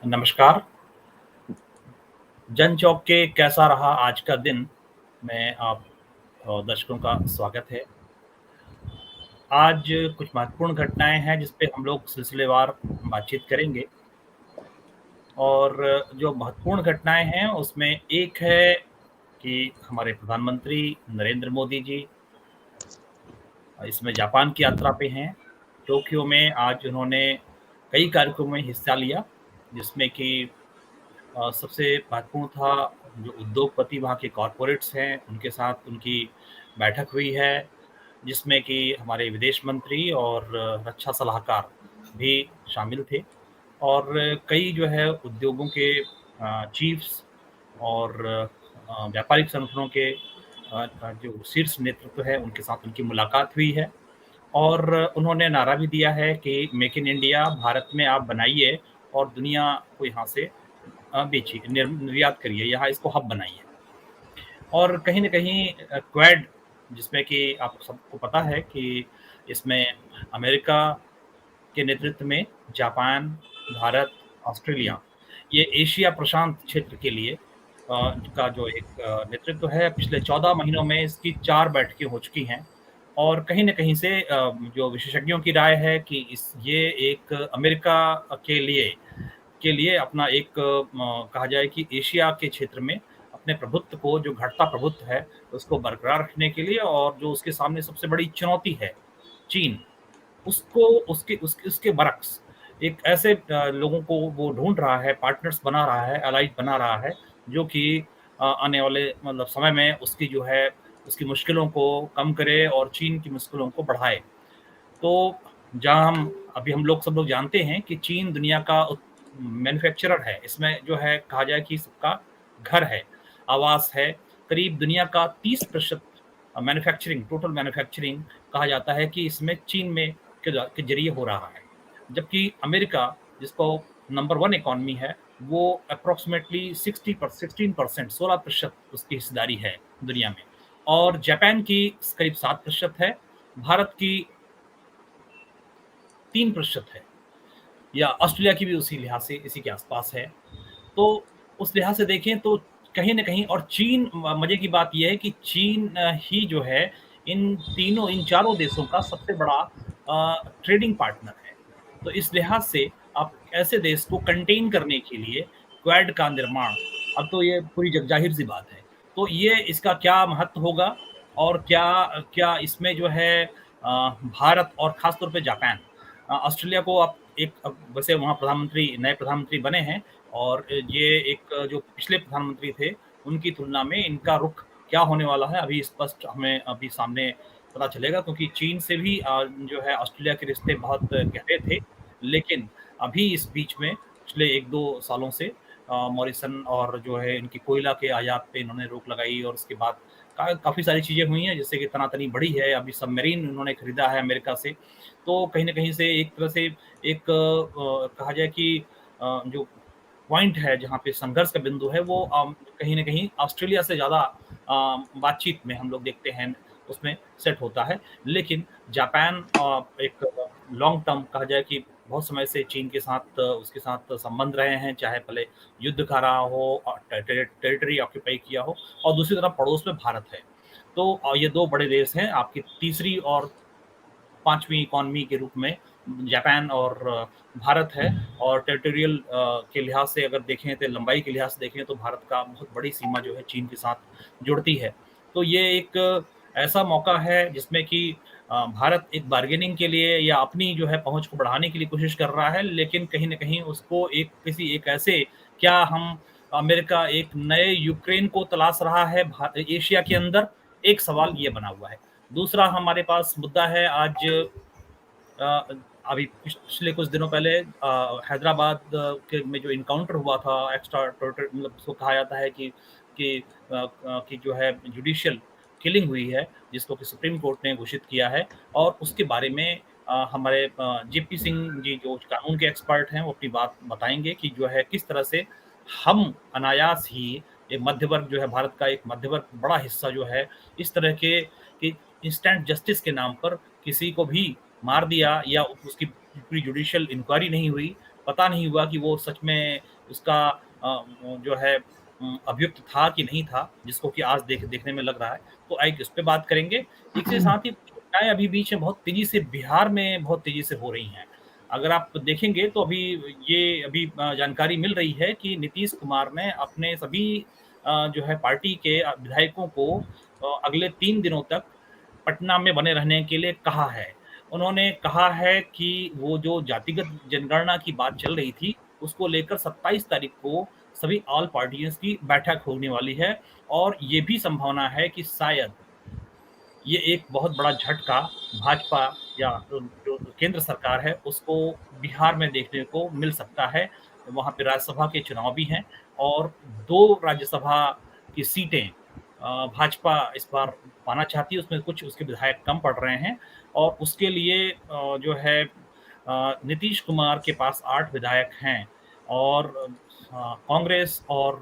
नमस्कार। जन चौक के कैसा रहा आज का दिन में आप दर्शकों का स्वागत है। आज कुछ महत्वपूर्ण घटनाएँ हैं जिस पे हम लोग सिलसिलेवार बातचीत करेंगे और जो महत्वपूर्ण घटनाएँ हैं उसमें एक है कि हमारे प्रधानमंत्री नरेंद्र मोदी जी इसमें जापान की यात्रा पे हैं। टोक्यो में आज उन्होंने कई कार्यक्रमों में हिस्सा लिया जिसमें कि सबसे महत्वपूर्ण था जो उद्योगपति वहाँ के कॉर्पोरेट्स हैं, उनके साथ उनकी बैठक हुई है, जिसमें कि हमारे विदेश मंत्री और रक्षा सलाहकार भी शामिल थे और कई जो है उद्योगों के चीफ्स और व्यापारिक संगठनों के जो शीर्ष नेतृत्व है, उनके साथ उनकी मुलाकात हुई है और उन्होंने नारा भी दिया है कि मेक इन इंडिया भारत में आप बनाइए और दुनिया को यहाँ से बेचिए, निर्यात करिए, यहाँ इसको हब बनाइए। और कहीं न कहीं क्वेड जिसमें कि आप सबको पता है कि इसमें अमेरिका के नेतृत्व में जापान, भारत, ऑस्ट्रेलिया ये एशिया प्रशांत क्षेत्र के लिए का जो एक नेतृत्व है पिछले 14 महीनों में इसकी 4 बैठकें हो चुकी हैं। और कहीं न कहीं से जो विशेषज्ञों की राय है कि इस ये एक अमेरिका के लिए अपना एक कहा जाए कि एशिया के क्षेत्र में अपने प्रभुत्व को जो घटता प्रभुत्व है, उसको बरकरार रखने के लिए और जो उसके सामने सबसे बड़ी चुनौती है, चीन, उसको उसके बरक्स एक ऐसे लोगों को वो ढूँढ रहा है, पार्टनर्स बना रहा है, एलाइड बना रहा है, जो कि आने वाले मतलब समय में उसकी जो है, उसकी मुश्किलों को कम करे और चीन की मुश्किलों को बढ़ाए। तो जहाँ हम लोग सब लोग जानते हैं कि चीन दुनिया का मैन्युफैक्चरर है। इसमें जो है कहा जाए कि सबका घर है, आवास है। करीब दुनिया का 30% मैन्युफैक्चरिंग टोटल मैन्युफैक्चरिंग कहा जाता है कि इसमें चीन में के ज़रिए हो रहा है। जबकि अमेरिका जिसको नंबर 1 इकॉनमी है, वो अप्रॉक्सिमेटली 16% 16% उसकी हिस्सेदारी है दुनिया में। और जापान की करीब 7% है, भारत की 3% है या ऑस्ट्रेलिया की भी उसी लिहाज से इसी के आसपास है। तो उस लिहाज से देखें तो कहीं न कहीं और चीन मज़े की बात ये है कि चीन ही जो है इन चारों देशों का सबसे बड़ा ट्रेडिंग पार्टनर है। तो इस लिहाज से आप ऐसे देश को कंटेन करने के लिए क्वाड का निर्माण अब तो ये पूरी जग ज़ाहिर-सी बात है। तो ये इसका क्या महत्व होगा और क्या क्या इसमें जो है भारत और ख़ास तौर पे जापान ऑस्ट्रेलिया को आप एक अब वैसे वहाँ नए प्रधानमंत्री बने हैं और ये एक जो पिछले प्रधानमंत्री थे, उनकी तुलना में इनका रुख क्या होने वाला है, अभी स्पष्ट हमें अभी सामने पता चलेगा क्योंकि चीन से भी जो है ऑस्ट्रेलिया के रिश्ते बहुत गहरे थे। लेकिन अभी इस बीच में पिछले 1-2 सालों से मॉरिसन और जो है इनकी कोयला के आयात पे इन्होंने रोक लगाई और उसके बाद काफ़ी सारी चीज़ें हुई हैं, जिससे कि तनातनी बढ़ी है। अभी सबमरीन उन्होंने खरीदा है अमेरिका से। तो कहीं न कहीं से एक तरह से एक कहा जाए कि जो पॉइंट है जहाँ पे संघर्ष का बिंदु है वो कहीं न कहीं ऑस्ट्रेलिया से ज़्यादा बातचीत में हम लोग देखते हैं उसमें सेट होता है। लेकिन जापान एक लॉन्ग टर्म कहा जाए कि बहुत समय से चीन के साथ उसके साथ संबंध रहे हैं, चाहे भले युद्ध का रहा हो टेरिटरी ऑक्यूपाई किया हो और दूसरी तरफ पड़ोस में भारत है। तो ये 2 बड़े देश हैं, आपकी तीसरी और 5वीं इकॉनमी के रूप में जापान और भारत है और टेरिटोरियल के लिहाज से अगर देखें तो लंबाई के लिहाज से देखें तो भारत का बहुत बड़ी सीमा जो है चीन के साथ जुड़ती है। तो ये एक ऐसा मौका है जिसमें कि भारत एक बार्गेनिंग के लिए या अपनी जो है पहुँच को बढ़ाने के लिए कोशिश कर रहा है, लेकिन कहीं न कहीं उसको एक ऐसे क्या हम अमेरिका एक नए यूक्रेन को तलाश रहा है एशिया के अंदर? एक सवाल ये बना हुआ है। दूसरा हमारे पास मुद्दा है आज अ, अभी पिछले कुछ दिनों पहले हैदराबाद के में जो एनकाउंटर हुआ था एक्स्ट्रा मतलब उसको कहा जाता है कि जो है जुडिशियल किलिंग हुई है जिसको कि सुप्रीम कोर्ट ने घोषित किया है और उसके बारे में हमारे जेपी सिंह जी जो कानून के एक्सपर्ट हैं वो अपनी बात बताएंगे कि जो है किस तरह से हम अनायास ही एक मध्य वर्ग जो है भारत का एक मध्य वर्ग बड़ा हिस्सा जो है इस तरह के कि इंस्टेंट जस्टिस के नाम पर किसी को भी मार दिया या उसकी पूरी जुडिशियल इंक्वायरी नहीं हुई, पता नहीं हुआ कि वो सच में उसका जो है अभियुक्त था कि नहीं था, जिसको कि आज देखने में लग रहा है। तो एक इस पे बात करेंगे। इसके साथ ही घटनाएँ अभी बीच में बहुत तेज़ी से बिहार में बहुत तेज़ी से हो रही हैं। अगर आप देखेंगे तो अभी जानकारी मिल रही है कि नीतीश कुमार ने अपने सभी जो है पार्टी के विधायकों को अगले 3 दिनों तक पटना में बने रहने के लिए कहा है। उन्होंने कहा है कि वो जो जातिगत जनगणना की बात चल रही थी, उसको लेकर 27 तारीख को सभी ऑल पार्टीज़ की बैठक होने वाली है और ये भी संभावना है कि शायद ये एक बहुत बड़ा झटका भाजपा या जो केंद्र सरकार है, उसको बिहार में देखने को मिल सकता है। वहाँ पे राज्यसभा के चुनाव भी हैं और 2 राज्यसभा की सीटें भाजपा इस बार पाना चाहती है, उसमें कुछ उसके विधायक कम पड़ रहे हैं और उसके लिए जो है नीतीश कुमार के पास 8 विधायक हैं और कांग्रेस और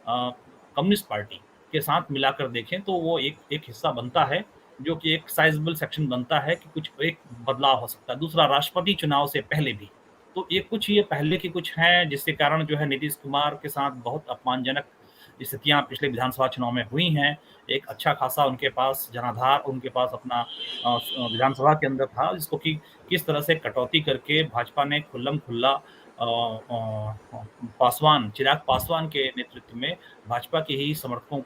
कम्युनिस्ट पार्टी के साथ मिलाकर देखें तो वो एक हिस्सा बनता है, जो कि एक साइज़ेबल सेक्शन बनता है कि कुछ एक बदलाव हो सकता है। दूसरा राष्ट्रपति चुनाव से पहले भी। तो ये पहले के कुछ हैं जिसके कारण जो है नीतीश कुमार के साथ बहुत अपमानजनक स्थितियाँ पिछले विधानसभा चुनाव में हुई हैं। एक अच्छा खासा उनके पास जनाधार उनके पास अपना विधानसभा के अंदर था जिसको कि किस तरह से कटौती करके भाजपा ने खुल्लम-खुल्ला चिराग पासवान के नेतृत्व में भाजपा के ही समर्थकों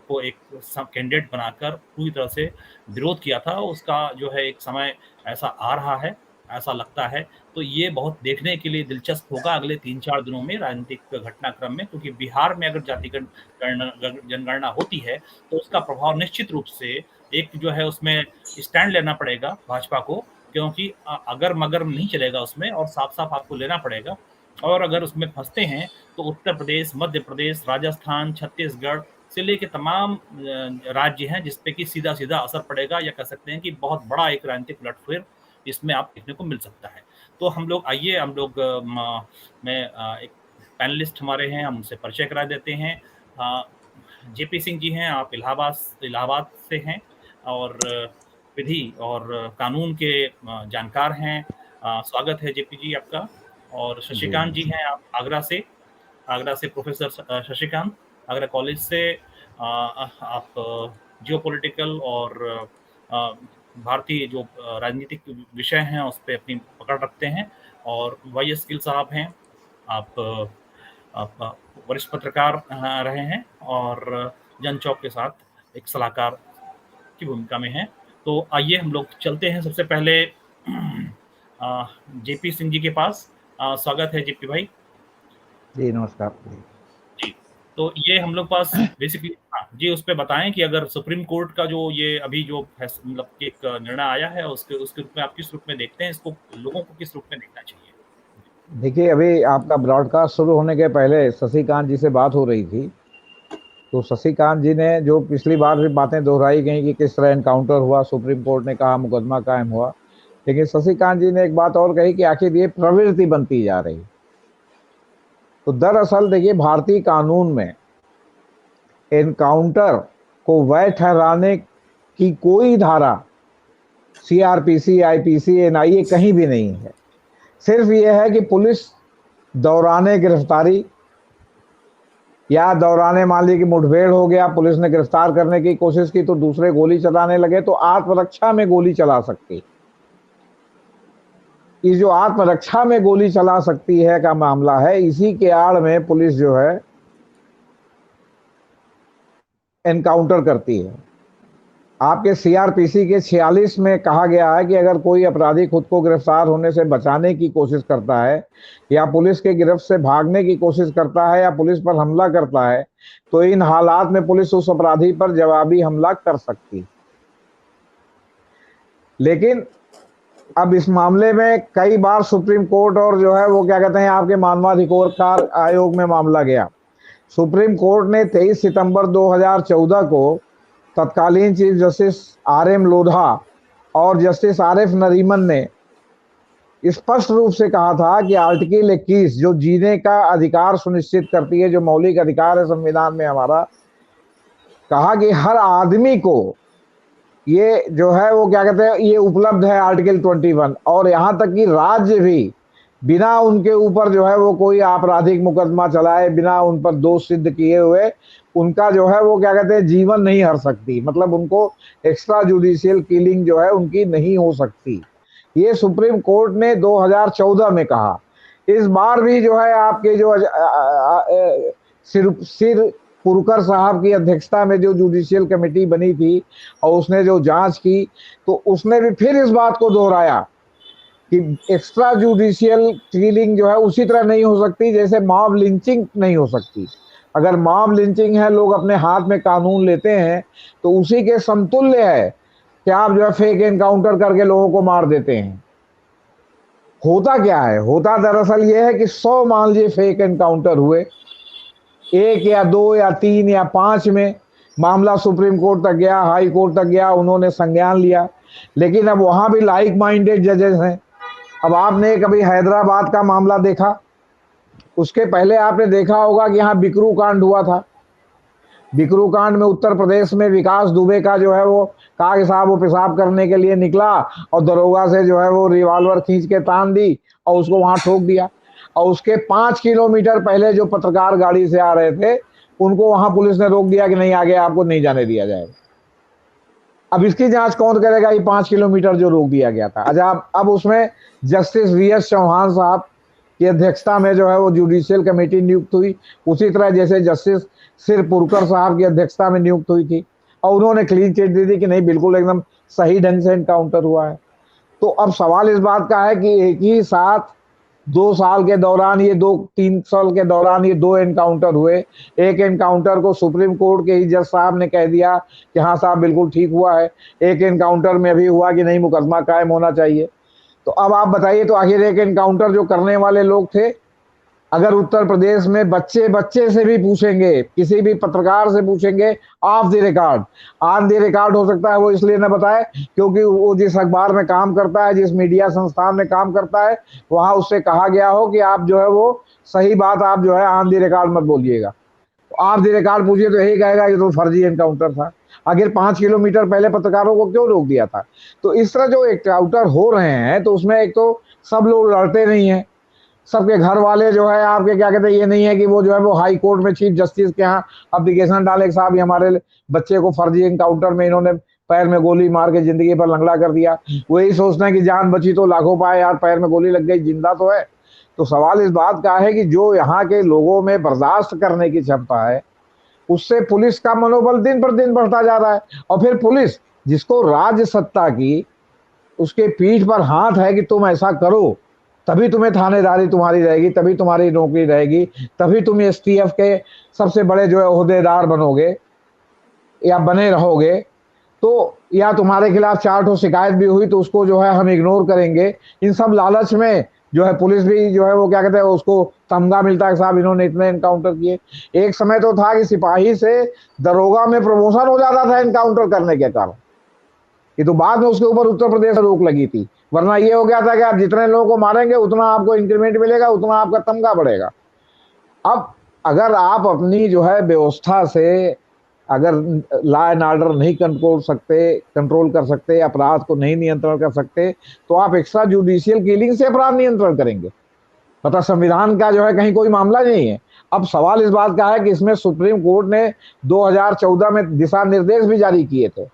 को एक कैंडिडेट बनाकर पूरी तरह से विरोध किया था। उसका जो है एक समय ऐसा आ रहा है, ऐसा लगता है। तो ये बहुत देखने के लिए दिलचस्प होगा अगले 3-4 दिनों में राजनीतिक घटनाक्रम में क्योंकि बिहार में अगर जातिगत जनगणना होती है, तो उसका प्रभाव निश्चित रूप से एक जो है उसमें स्टैंड लेना पड़ेगा भाजपा को क्योंकि अगर-मगर नहीं चलेगा उसमें और साफ-साफ आपको लेना पड़ेगा और अगर उसमें फँसते हैं, तो उत्तर प्रदेश, मध्य प्रदेश, राजस्थान, छत्तीसगढ़ से लेके तमाम राज्य हैं जिस पे कि सीधा-सीधा असर पड़ेगा या कह सकते हैं कि बहुत बड़ा एक राजनीतिक उलटफेर इसमें आप देखने को मिल सकता है। तो हम लोग एक पैनलिस्ट हमारे हैं, हम उनसे परिचय करा देते हैं। जेपी सिंह जी हैं, आप इलाहाबाद से हैं और विधि और कानून के जानकार हैं। स्वागत है जेपी जी आपका और जी शशिकांत जी हैं आप आगरा से प्रोफेसर शशिकांत आगरा कॉलेज से आप जियोपॉलिटिकल और भारतीय जो राजनीतिक विषय हैं उस पे अपनी पकड़ रखते हैं और वाईएस गिल साहब हैं आप वरिष्ठ पत्रकार रहे हैं और जनचौक के साथ एक सलाहकार की भूमिका में हैं। तो आइए हम लोग चलते हैं सबसे पहले जेपी सिंह जी के पास। स्वागत है जेपी भाई। जी नमस्कार। जी, तो ये हम लोग पास बेसिकली जी उस पे बताएँ कि अगर सुप्रीम कोर्ट का जो ये अभी जो मतलब कि एक निर्णय आया है उसके उसके रूप में आप किस रूप में देखते हैं इसको? लोगों को किस रूप में देखना चाहिए? देखिए, अभी आपका ब्रॉडकास्ट शुरू होने के पहले शशिकांत जी से बात हो रही थी, तो शशिकांत जी ने जो पिछली बार भी बातें दोहराई गई कि किस तरह एनकाउंटर हुआ, सुप्रीम कोर्ट ने कहा मुकदमा कायम हुआ। लेकिन शशिकांत जी ने एक बात और कही कि आखिर ये प्रवृत्ति बनती जा रही। तो दरअसल देखिए, भारतीय कानून में एनकाउंटर को वैध ठहराने की कोई धारा सीआरपीसी, आईपीसी, एनआईए कहीं भी नहीं है। सिर्फ ये है कि पुलिस दौराने गिरफ्तारी या दौराने मान ली कि मुठभेड़ हो गया, पुलिस ने गिरफ्तार करने की कोशिश की तो दूसरे गोली चलाने लगे तो आत्मरक्षा में गोली चला सकती। ये जो आत्मरक्षा में गोली चला सकती है का मामला है, इसी के आड़ में पुलिस जो है एनकाउंटर करती है। आपके सीआरपीसी के 46 में कहा गया है कि अगर कोई अपराधी खुद को गिरफ्तार होने से बचाने की कोशिश करता है या पुलिस के गिरफ्त से भागने की कोशिश करता है या पुलिस पर हमला करता है, तो इन हालात में पुलिस उस अपराधी पर जवाबी हमला कर सकती। लेकिन अब इस मामले में कई बार सुप्रीम कोर्ट और जो है वो क्या कहते हैं आपके मानवाधिकार आयोग में मामला गया। सुप्रीम कोर्ट ने 23 सितंबर 2014 को तत्कालीन चीफ जस्टिस आरएम लोधा और जस्टिस आरिफ नरीमन ने स्पष्ट रूप से कहा था कि आर्टिकल 21 जो जीने का अधिकार सुनिश्चित करती है, जो मौलिक अधिकार है संविधान में हमारा, कहा कि हर आदमी को ये जो है वो क्या कहते हैं, ये उपलब्ध है आर्टिकल 21, और यहाँ तक कि राज्य भी बिना उनके ऊपर जो है वो कोई आपराधिक मुकदमा चलाए, बिना उन पर दोष सिद्ध किए हुए उनका जो है वो क्या कहते हैं जीवन नहीं हर सकती, मतलब उनको एक्स्ट्रा जुडिशियल किलिंग जो है उनकी नहीं हो सकती। ये सुप्रीम कोर्ट ने 2014 में कहा। इस बार भी जो है आपके जो सिर पुरकर साहब की अध्यक्षता में जो जुडिशियल कमेटी बनी थी और उसने जो जांच की, तो उसने भी फिर इस बात को दोहराया कि एक्स्ट्रा जुडिशियल किलिंग जो है उसी तरह नहीं हो सकती जैसे मॉब लिंचिंग नहीं हो सकती। अगर मॉब लिंचिंग है, लोग अपने हाथ में कानून लेते हैं, तो उसी के समतुल्य है कि आप जो है फेक एनकाउंटर करके लोगों को मार देते हैं। होता क्या है, होता दरअसल ये है कि 100 मान लीजिए फेक एनकाउंटर हुए, 1 या 2 या 3 या 5 में मामला सुप्रीम कोर्ट तक गया, हाई कोर्ट तक गया, उन्होंने संज्ञान लिया, लेकिन अब वहां भी लाइक माइंडेड जजेस हैं। अब आपने कभी हैदराबाद का मामला देखा? उसके पहले आपने देखा होगा कि यहाँ बिकरू कांड हुआ था। बिकरू कांड में उत्तर प्रदेश में विकास दुबे का जो है वो कहा कि साहब वो पेशाब करने के लिए निकला और दरोगा से जो है वो रिवॉल्वर खींच के तान दी और उसको वहां ठोक दिया, और उसके 5 किलोमीटर पहले जो पत्रकार गाड़ी से आ रहे थे उनको वहां पुलिस ने रोक दिया कि नहीं, आगे आपको नहीं जाने दिया जाएगा। अब इसकी जांच कौन करेगा? ये 5 किलोमीटर जो रोक दिया गया था। अच्छा, अब उसमें जस्टिस वीएस चौहान साहब की अध्यक्षता में जो है वो जुडिशियल कमेटी नियुक्त हुई, उसी तरह जैसे जस्टिस सिरपुरकर साहब की अध्यक्षता में नियुक्त हुई थी, और उन्होंने क्लीन चिट दी थी कि नहीं, बिल्कुल एकदम सही ढंग से एनकाउंटर हुआ है। तो अब सवाल इस बात का है कि एक ही साथ 2 साल के दौरान, ये 2-3 साल के दौरान ये 2 एनकाउंटर हुए। एक एनकाउंटर को सुप्रीम कोर्ट के ही जज साहब ने कह दिया कि हाँ साहब बिल्कुल ठीक हुआ है, एक एनकाउंटर में अभी हुआ कि नहीं, मुकदमा कायम होना चाहिए। तो अब आप बताइए, तो आखिर एक एनकाउंटर जो करने वाले लोग थे, अगर उत्तर प्रदेश में बच्चे बच्चे से भी पूछेंगे, किसी भी पत्रकार से पूछेंगे, of the record, on the record हो सकता है वो इसलिए ना बताए क्योंकि वो जिस अखबार में काम करता है, जिस मीडिया संस्थान में काम करता है, वहां उससे कहा गया हो कि आप जो है वो सही बात आप जो है ऑन द रिकॉर्ड मत बोलिएगा। तो ऑफ द रिकॉर्ड पूछिए तो यही कहेगा कि तो फर्जी एनकाउंटर था। आखिर 5 किलोमीटर पहले पत्रकारों को क्यों रोक दिया था? तो इस तरह जो एनकाउंटर हो रहे हैं, तो उसमें एक तो सब लोग लड़ते नहीं है, सबके घर वाले जो है आपके क्या कहते हैं, ये नहीं है कि वो जो है वो हाई कोर्ट में चीफ जस्टिस के यहाँ अप्लीकेशन डाले कि साहब हमारे बच्चे को फर्जी एनकाउंटर में इन्होंने पैर में गोली मार के जिंदगी पर लंगड़ा कर दिया। वो यही सोचते हैं कि जान बची तो लाखों पाए, यार पैर में गोली लग गई, जिंदा तो है। तो सवाल इस बात का है कि जो यहाँ के लोगों में बर्दाश्त करने की क्षमता है, उससे पुलिस का मनोबल दिन पर दिन बढ़ता जा रहा है। और फिर पुलिस, जिसको राज्य सत्ता की उसके पीठ पर हाथ है कि तुम ऐसा करो, तभी तुम्हें थानेदारी तुम्हारी रहेगी, तभी तुम्हारी नौकरी रहेगी, तभी तुम एसटीएफ के सबसे बड़े जो है ओहदेदार बनोगे या बने रहोगे। तो या तुम्हारे खिलाफ 4 शिकायत भी हुई तो उसको जो है हम इग्नोर करेंगे। इन सब लालच में जो है पुलिस भी जो है वो क्या कहते हैं, उसको तमगा मिलता है साहब इन्होंने इतने एनकाउंटर किए। एक समय तो था कि सिपाही से दरोगा में प्रमोशन हो जाता था एनकाउंटर करने के कारण। ये तो बाद में उसके ऊपर उत्तर प्रदेश में रोक लगी थी, वरना ये हो गया था कि आप जितने लोगों को मारेंगे उतना आपको इंक्रीमेंट मिलेगा, उतना आपका तमगा बढ़ेगा। अब अगर आप अपनी जो है व्यवस्था से अगर लॉ एंड ऑर्डर नहीं कंट्रोल कर सकते, अपराध को नहीं नियंत्रण कर सकते, तो आप एक्स्ट्रा जुडिशियल किलिंग से अपराध नियंत्रण करेंगे। पता संविधान का जो है कहीं कोई मामला नहीं है। अब सवाल इस बात का है कि इसमें सुप्रीम कोर्ट ने 2014 में दिशा निर्देश भी जारी किए थे।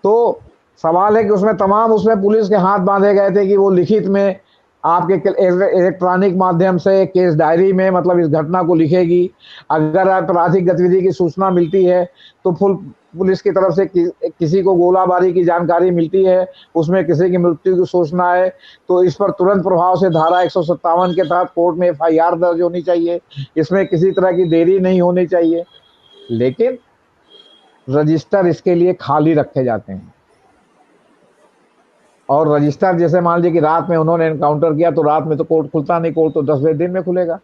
तो सवाल है कि उसमें पुलिस के हाथ बांधे गए थे कि वो लिखित में आपके इलेक्ट्रॉनिक माध्यम से केस डायरी में मतलब इस घटना को लिखेगी। अगर आपराधिक गतिविधि की सूचना मिलती है तो फुल पुलिस की तरफ से किसी को गोलाबारी की जानकारी मिलती है, उसमें किसी की मृत्यु की सूचना है, तो इस पर तुरंत प्रभाव से धारा 157 के तहत कोर्ट में एफआईआर दर्ज होनी चाहिए। इसमें किसी तरह की देरी नहीं होनी चाहिए। लेकिन रजिस्टर इसके लिए खाली रखे जाते हैं, और रजिस्टर जैसे मान लीजिए कि रात में उन्होंने एनकाउंटर किया तो रात में तो कोर्ट खुलता नहीं, कोर्ट तो 10 बजे दिन में खुलेगा।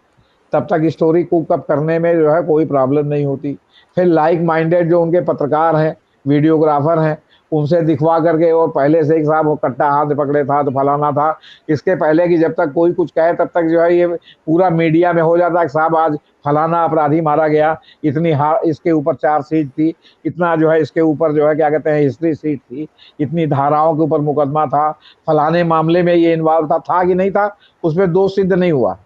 तब तक स्टोरी कुक अप करने में जो है कोई प्रॉब्लम नहीं होती। फिर लाइक माइंडेड जो उनके पत्रकार हैं, वीडियोग्राफर हैं, उनसे दिखवा करके, और पहले से ही साहब वो कट्टा हाथ पकड़े था तो फलाना था, इसके पहले कि जब तक कोई कुछ कहे तब तक जो है ये पूरा मीडिया में हो जाता कि साहब आज फलाना अपराधी मारा गया, इतनी इसके ऊपर चार्जशीट थी, इतना जो है इसके ऊपर जो है क्या कहते हैं हिस्ट्री शीट थी, इतनी धाराओं के ऊपर मुकदमा था, फलाने मामले में ये इन्वॉल्व था कि नहीं था, उसमें दोष सिद्ध नहीं हुआ।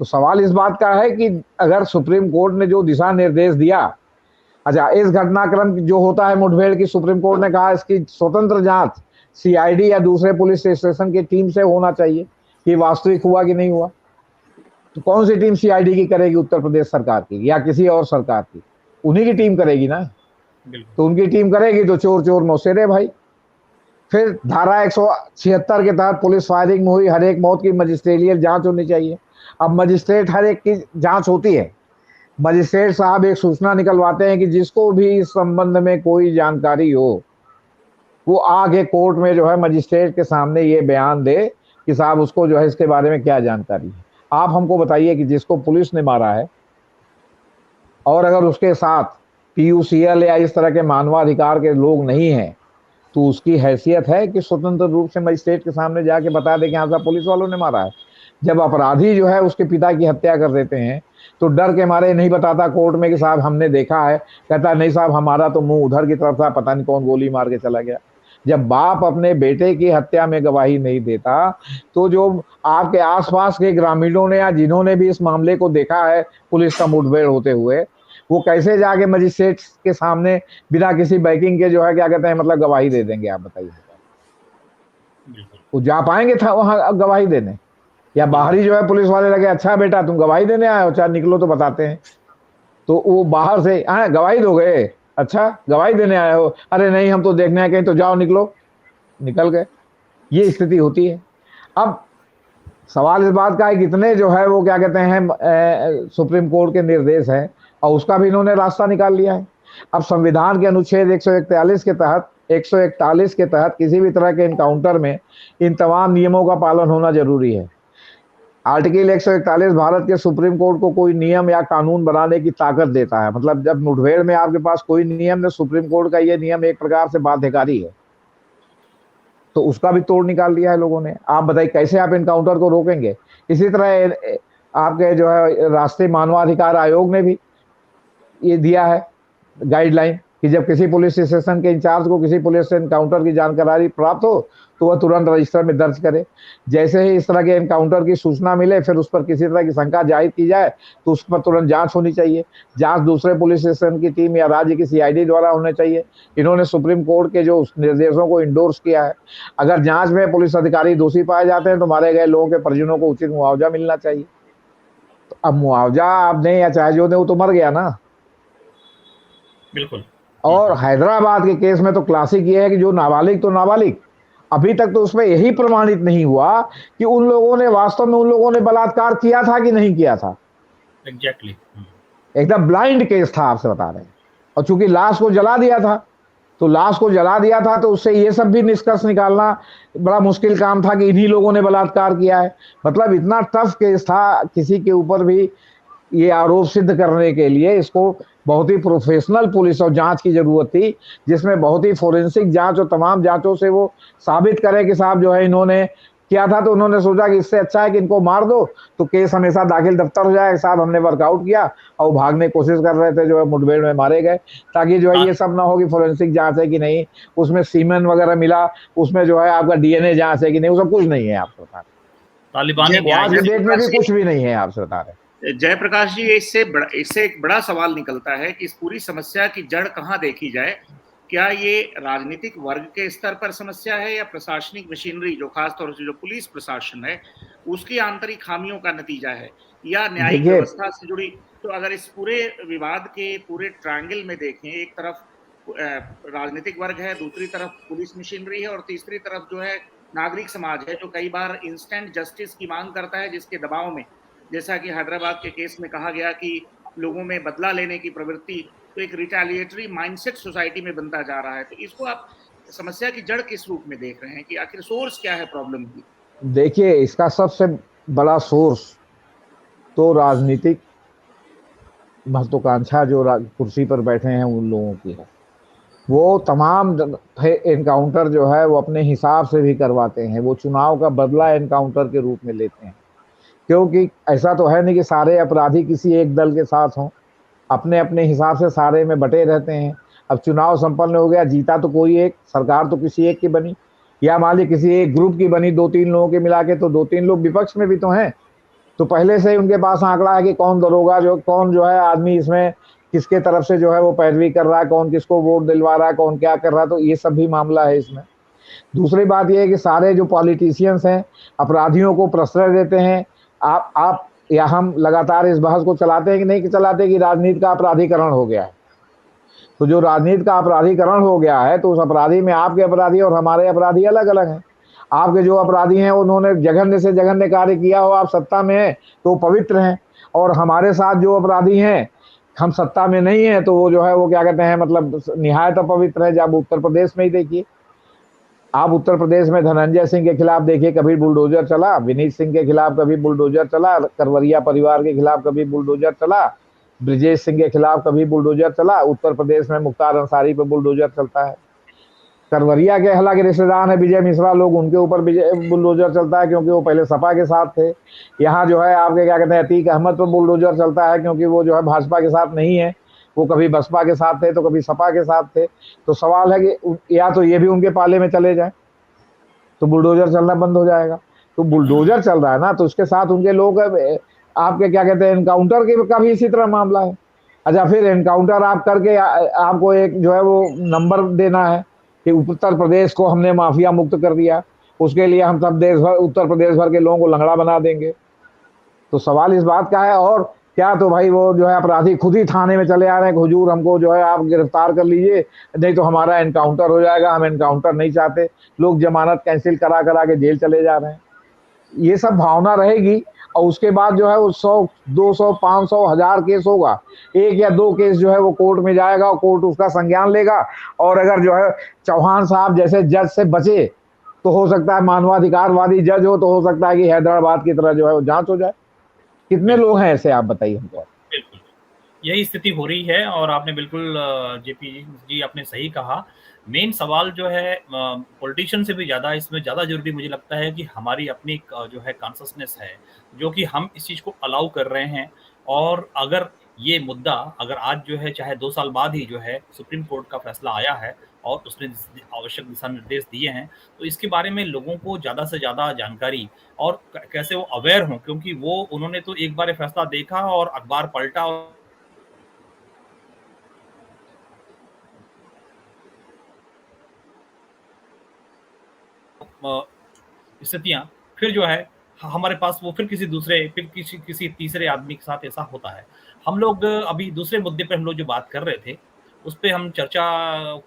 तो सवाल इस बात का है कि अगर सुप्रीम कोर्ट ने जो दिशा निर्देश दिया, अच्छा इस घटनाक्रम जो होता है मुठभेड़ की, सुप्रीम कोर्ट ने कहा इसकी स्वतंत्र जांच सीआईडी या दूसरे पुलिस स्टेशन की टीम से होना चाहिए कि वास्तविक हुआ कि नहीं हुआ। तो कौन सी टीम सीआईडी की करेगी? उत्तर प्रदेश सरकार की या किसी और सरकार की? उन्हीं की टीम करेगी ना। तो उनकी टीम करेगी तो चोर चोर मौसेरे भाई। फिर धारा 176 के तहत पुलिस फायरिंग में हुई हर एक मौत की मजिस्ट्रियल जांच होनी चाहिए। अब मजिस्ट्रेट हर एक की जांच होती है, मजिस्ट्रेट साहब एक सूचना निकलवाते हैं कि जिसको भी इस संबंध में कोई जानकारी हो वो आगे कोर्ट में जो है मजिस्ट्रेट के सामने ये बयान दे कि साहब उसको जो है इसके बारे में क्या जानकारी है। आप हमको बताइए कि जिसको पुलिस ने मारा है और अगर उसके साथ पीयूसीएल या इस तरह के मानवाधिकार के लोग नहीं हैं तो उसकी हैसियत है कि स्वतंत्र रूप से मजिस्ट्रेट के सामने जाके बता दे कि हाँ साहब पुलिस वालों ने मारा है। जब अपराधी जो है उसके पिता की हत्या कर देते हैं तो डर के मारे नहीं बताता कोर्ट में कि साहब हमने देखा है, कहता नहीं साहब हमारा तो मुंह उधर की तरफ था, पता नहीं कौन गोली मार के चला गया। जब बाप अपने बेटे की हत्या में गवाही नहीं देता तो जो आपके आसपास के ग्रामीणों ने या जिन्होंने भी इस मामले को देखा है पुलिस का मुठभेड़ होते हुए, वो कैसे जाके मजिस्ट्रेट के सामने बिना किसी बैकिंग के जो है क्या कहते हैं मतलब गवाही दे देंगे? आप बताइए, वो जा पाएंगे था वहां गवाही देने? या बाहरी जो है पुलिस वाले लगे अच्छा बेटा तुम गवाही देने आए हो, चाहे निकलो तो बताते हैं। तो वो बाहर से गवाही दोगे? अच्छा गवाही देने आए हो? अरे नहीं हम तो देखने आए कहीं, तो जाओ निकलो, निकल गए। ये स्थिति होती है। अब सवाल इस बात का है कितने जो है वो क्या कहते हैं सुप्रीम कोर्ट के निर्देश हैं और उसका भी इन्होंने रास्ता निकाल लिया है। अब संविधान के अनुच्छेद 141 के तहत किसी भी तरह के इनकाउंटर में इन तमाम नियमों का पालन होना जरूरी है। आर्टिकल 141 भारत के सुप्रीम कोर्ट को कोई नियम या कानून बनाने की ताकत देता है। मतलब जब मुठभेड़ में आपके पास कोई नियम नहीं, सुप्रीम कोर्ट का ये नियम एक प्रकार से बाध्यकारी है, तो उसका भी तोड़ निकाल दिया है लोगों ने। आप बताइए कैसे आप इनकाउंटर को रोकेंगे? इसी तरह आपके जो है राष्ट्रीय मानवाधिकार आयोग ने भी ये दिया है गाइडलाइन कि जब किसी पुलिस स्टेशन के इंचार्ज को किसी पुलिस से एनकाउंटर की जानकारी प्राप्त हो तो वह तुरंत रजिस्टर में दर्ज करे। जैसे ही इस तरह के एनकाउंटर की सूचना मिले फिर उस पर किसी तरह की शंका जाहिर की जाए तो उस पर तुरंत जांच होनी चाहिए। जांच दूसरे पुलिस स्टेशन की टीम या राज्य की सीआईडी द्वारा होनी चाहिए। इन्होंने सुप्रीम कोर्ट के जो निर्देशों को इंडोर्स किया है। अगर जांच में पुलिस अधिकारी दोषी पाए जाते हैं तो मारे गए लोगों के परिजनों को उचित मुआवजा मिलना चाहिए। तो अब मुआवजा आप दें या चाहे जो दें, वो तो मर गया ना। बिल्कुल। और हैदराबाद के केस में तो क्लासिक ये है कि जो नाबालिग तो नाबालिग, अभी तक तो उसमें यही प्रमाणित नहीं हुआ कि उन लोगों ने वास्तव में उन लोगों ने बलात्कार किया था कि नहीं किया था। एग्जैक्टली। एकदम ब्लाइंड केस था, आपसे बता रहे हैं। और चूंकि लाश को जला दिया था तो उससे ये सब भी निष्कर्ष निकालना बड़ा मुश्किल काम था कि इन्हीं लोगों ने बलात्कार किया है। मतलब इतना टफ केस था, किसी के ऊपर भी ये आरोप सिद्ध करने के लिए इसको बहुत ही प्रोफेशनल पुलिस और जांच की जरूरत थी, जिसमें बहुत ही फोरेंसिक जांच और तमाम जांचों से वो साबित करे कि साहब जो है इन्होंने किया था। तो उन्होंने सोचा कि इससे अच्छा है कि इनको मार दो तो केस हमेशा दाखिल दफ्तर हो जाए, साहब हमने वर्कआउट किया और भागने की कोशिश कर रहे थे जो है मुठभेड़ में मारे गए, ताकि जो है ये सब ना हो कि फोरेंसिक जांच है कि नहीं, उसमें सीमेन वगैरह मिला, उसमें जो है आपका डीएनए जांच है कि नहीं, वो सब कुछ नहीं है। आपको बता रहे आज की डेट में भी कुछ भी नहीं है, आपसे बता रहे। जयप्रकाश जी, इससे एक बड़ा सवाल निकलता है कि इस पूरी समस्या की जड़ कहाँ देखी जाए। क्या ये राजनीतिक वर्ग के स्तर पर समस्या है या प्रशासनिक मशीनरी जो खासतौर से जो पुलिस प्रशासन है उसकी आंतरिक खामियों का नतीजा है, या न्यायिक व्यवस्था से जुड़ी? तो अगर इस पूरे विवाद के पूरे ट्रायंगल में देखें, एक तरफ राजनीतिक वर्ग है, दूसरी तरफ पुलिस मशीनरी है और तीसरी तरफ जो है नागरिक समाज है जो कई बार इंस्टेंट जस्टिस की मांग करता है, जिसके दबाव में, जैसा कि हैदराबाद के केस में कहा गया कि लोगों में बदला लेने की प्रवृत्ति, तो एक रिटेलिएटरी माइंडसेट सोसाइटी में बनता जा रहा है। तो इसको आप समस्या की जड़ किस रूप में देख रहे हैं कि आखिर सोर्स क्या है प्रॉब्लम की? देखिए, इसका सबसे बड़ा सोर्स तो राजनीतिक महत्वाकांक्षा जो कुर्सी पर बैठे हैं उन लोगों की है। वो तमाम एनकाउंटर जो है वो अपने हिसाब से भी करवाते हैं, वो चुनाव का बदला एनकाउंटर के रूप में लेते हैं। क्योंकि ऐसा तो है नहीं कि सारे अपराधी किसी एक दल के साथ हों, अपने अपने हिसाब से सारे में बटे रहते हैं। अब चुनाव संपन्न हो गया, जीता तो कोई एक, सरकार तो किसी एक की बनी, या मान ली किसी एक ग्रुप की बनी, दो तीन लोगों के मिला के, तो दो तीन लोग विपक्ष में भी तो हैं। तो पहले से ही उनके पास आंकड़ा है कि कौन दरोगा, जो कौन जो है आदमी इसमें किसके तरफ से जो है वो पैरवी कर रहा है, कौन किसको वोट दिलवा रहा है, कौन क्या कर रहा है। तो ये सब भी मामला है इसमें। दूसरी बात यह है कि सारे जो पॉलिटिशियंस हैं अपराधियों को प्रश्रय देते हैं। आप या हम लगातार इस बहस को चलाते हैं कि नहीं कि चलाते कि राजनीति का अपराधीकरण हो गया है। तो जो राजनीति का अपराधीकरण हो गया है, तो उस अपराधी में आपके अपराधी और हमारे अपराधी अलग अलग हैं। आपके जो अपराधी हैं उन्होंने जघन्य से जघन्य कार्य किया हो, आप सत्ता में हैं तो पवित्र हैं, और हमारे साथ जो अपराधी हैं, हम सत्ता में नहीं है तो वो जो है वो क्या कहते हैं, मतलब निहायत अपवित्र है। जब उत्तर प्रदेश में ही देखिए, आप उत्तर प्रदेश में धनंजय सिंह के खिलाफ देखिए, कभी बुलडोजर चला, विनीत सिंह के खिलाफ कभी बुलडोजर चला, करवरिया परिवार के खिलाफ कभी बुलडोजर चला, ब्रिजेश सिंह के खिलाफ कभी बुलडोजर चला। उत्तर प्रदेश में मुख्तार अंसारी पे बुलडोजर चलता है। करवरिया के हालांकि रिश्तेदार है विजय मिश्रा लोग, उनके ऊपर बुलडोजर चलता है क्योंकि वो पहले सपा के साथ थे। यहाँ जो है आपके क्या कहते हैं, अतीक अहमद पर बुलडोजर चलता है क्योंकि वो जो है भाजपा के साथ नहीं है, वो कभी बसपा के साथ थे तो कभी सपा के साथ थे। तो सवाल है कि या तो ये भी उनके पाले में चले जाए तो बुलडोजर चलना बंद हो जाएगा। तो बुलडोजर चल रहा है ना, तो उसके साथ उनके लोग आपके क्या कहते हैं, एनकाउंटर के का भी इसी तरह मामला है। अच्छा, फिर एनकाउंटर आप करके आपको एक जो है वो नंबर देना है कि उत्तर प्रदेश को हमने माफिया मुक्त कर दिया, उसके लिए हम सब देश भर, उत्तर प्रदेश भर के लोगों को लंगड़ा बना देंगे। तो सवाल इस बात का है। और क्या तो भाई वो जो है अपराधी खुद ही थाने में चले आ रहे हैं कि हुजूर हमको जो है आप गिरफ्तार कर लीजिए, नहीं तो हमारा एनकाउंटर हो जाएगा, हम एनकाउंटर नहीं चाहते। लोग जमानत कैंसिल करा करा के जेल चले जा रहे हैं। ये सब भावना रहेगी, और उसके बाद जो है वो 100, 200, 500, 1000 केस होगा, एक या दो केस जो है वो कोर्ट में जाएगा और कोर्ट उसका संज्ञान लेगा। और अगर जो है चौहान साहब जैसे जज से बचे तो हो सकता है मानवाधिकारवादी जज हो, तो हो सकता है कि हैदराबाद की तरह जो है वो जांच हो जाए। कितने लोग हैं ऐसे, आप बताइए हमको। बिल्कुल, यही स्थिति हो रही है और आपने बिल्कुल जेपी जी आपने सही कहा। मेन सवाल जो है पॉलिटिशियन से भी ज़्यादा इसमें ज़्यादा ज़रूरी मुझे लगता है कि हमारी अपनी जो है कॉन्शसनेस है, जो कि हम इस चीज़ को अलाउ कर रहे हैं। और अगर ये मुद्दा अगर आज जो है चाहे 2 साल बाद ही जो है सुप्रीम कोर्ट का फैसला आया है और उसने आवश्यक दिशा निर्देश दिए हैं, तो इसके बारे में लोगों को ज़्यादा से ज़्यादा जानकारी और कैसे वो अवेयर हों, क्योंकि वो उन्होंने तो एक बार ये फैसला देखा और अखबार पलटा और स्थितियाँ फिर जो है हमारे पास वो फिर किसी किसी तीसरे आदमी के साथ ऐसा होता है। हम लोग अभी दूसरे मुद्दे पे हम लोग जो बात कर रहे थे, उस पे हम चर्चा